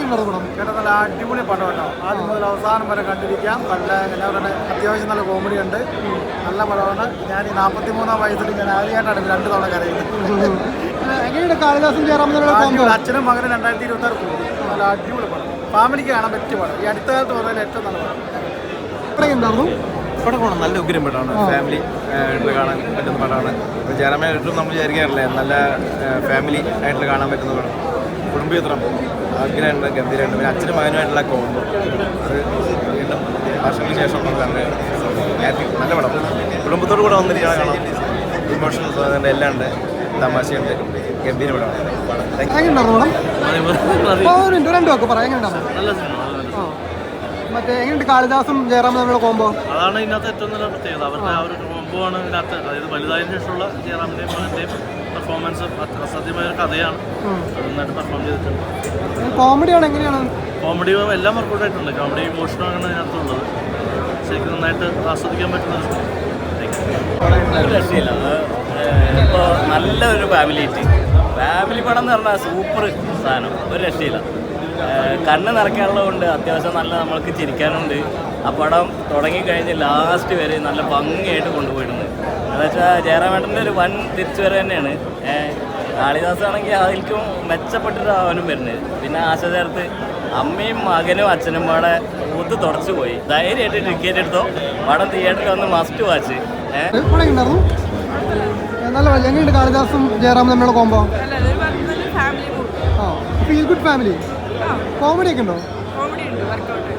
ഉണ്ടായിരുന്നു പടം? ചേട്ടാ നല്ല അടിപൊളി പടമല്ലോ. ആദ്യം മുതൽ അവസാനം വരെ കണ്ടിരിക്കാം. നല്ല എന്താ പറയുക, അത്യാവശ്യം നല്ല കോമഡി ഉണ്ട്. നല്ല പടമാണ്. ഞാൻ ഈ 43-ാം വയസ്സിൽ ഞാൻ ആദ്യമായിട്ടാണ് 2 തവണ കരയുന്നത്. എങ്ങനെയുണ്ട് കാളിദാസും ജയറാമും കോമ്പോ? അച്ഛനും മകനും 2026 പോകും. നല്ല അടിപൊളി പടം, ഫാമിലിക്ക് കാണാൻ പറ്റിയ പടം. ഈ അടുത്ത കാലത്ത് പറഞ്ഞാൽ ഏറ്റവും നല്ല പടം. ഇവിടെ എന്തായിരുന്നു പടം കാണാൻ നല്ല ഉഗ്രം പടമാണ്. ഫാമിലി ആയിട്ട് കാണാൻ പറ്റുന്ന പടമാണ്. ജയറാമേട്ടും നമ്മൾ വിചാരിക്കാറില്ലേ, നല്ല ഫാമിലി ആയിട്ട് കാണാൻ പറ്റുന്ന പടം. കുടുംബചിത്രം അഗ്രഹമുണ്ട്, ഗംഭീരമുണ്ട്. പിന്നെ അച്ഛനും മകനുമായിട്ടുള്ള കോമ്പോ അത് വീണ്ടും വർഷങ്ങൾക്ക് ശേഷം നല്ല പടം. കുടുംബത്തോടു കൂടെ വന്നിരിക്കാൻ കാണാം. ഇമോഷണൽസ് അതുകൊണ്ട് എല്ലാം ഉണ്ട്, തമാശയുണ്ട്, ഗംഭീര പടമാണ്. മറ്റേ എങ്ങനെയുണ്ട് കാളിദാസും ജയറാമും തമ്മിലുള്ള കോമ്പോ? അതാണ് ഇതിനകത്ത് ഏറ്റവും നല്ല പ്രത്യേകത. അവരുടെ ആ ഒരു കോമ്പോ ആണ് ഇതിനകത്ത്. അതായത് വലുതായതിനു ശേഷമുള്ള ജയറാമിൻ്റെയും മകൻ്റെയും പെർഫോമൻസ് അസാധ്യമായ ഒരു കഥയാണ്. നന്നായിട്ട് പെർഫോം ചെയ്തിട്ടുണ്ട്. കോമഡിയാണ് എങ്ങനെയാണ്? കോമഡി എല്ലാം വർക്കൗട്ട് ആയിട്ടുണ്ട്. കോമഡി ഇമോഷനാണ് ഇതിനകത്തുള്ളത്. ശരിക്കും നന്നായിട്ട് ആസ്വദിക്കാൻ പറ്റുന്ന രക്ഷയില്ല. ഇപ്പോൾ നല്ലൊരു ഫാമിലി പടം എന്ന് പറഞ്ഞാൽ സൂപ്പർ സാധനം, ഒരു രക്ഷയില്ല. കണ്ണ് നിറയ്ക്കാനുള്ളത് കൊണ്ട് അത്യാവശ്യം നല്ല നമ്മൾക്ക് ചിരിക്കാനുണ്ട്. ആ പടം തുടങ്ങിക്കഴിഞ്ഞ് ലാസ്റ്റ് വരെ നല്ല ഭംഗിയായിട്ട് കൊണ്ടുപോയിട്ടുണ്ട്. എന്ന് വെച്ചാൽ ജയറാമേട്ടൻ്റെ ഒരു വൻ തിരിച്ചു വരെ തന്നെയാണ്. കാളിദാസ് ആണെങ്കിൽ അതിൽക്കും മെച്ചപ്പെട്ടിട്ട് അവനും വരുന്നത്. പിന്നെ ആശ ചേർത്ത് അമ്മയും മകനും അച്ഛനും പാടെ ഒത്ത് തുടച്ചു പോയി. ധൈര്യമായിട്ട് ടിക്കറ്റ് എടുത്തോ, പടം തിയേറ്ററിൽ വന്ന് മസ്റ്റ് വാച്ച്. എങ്ങനെയുണ്ട് കാളിദാസും ജയറാമും തമ്മിലുള്ള combo? Feel good family. Comedy ഒക്കെ ഉണ്ടോ? കോമഡി ഉണ്ട്, വർക്കൗട്ട്.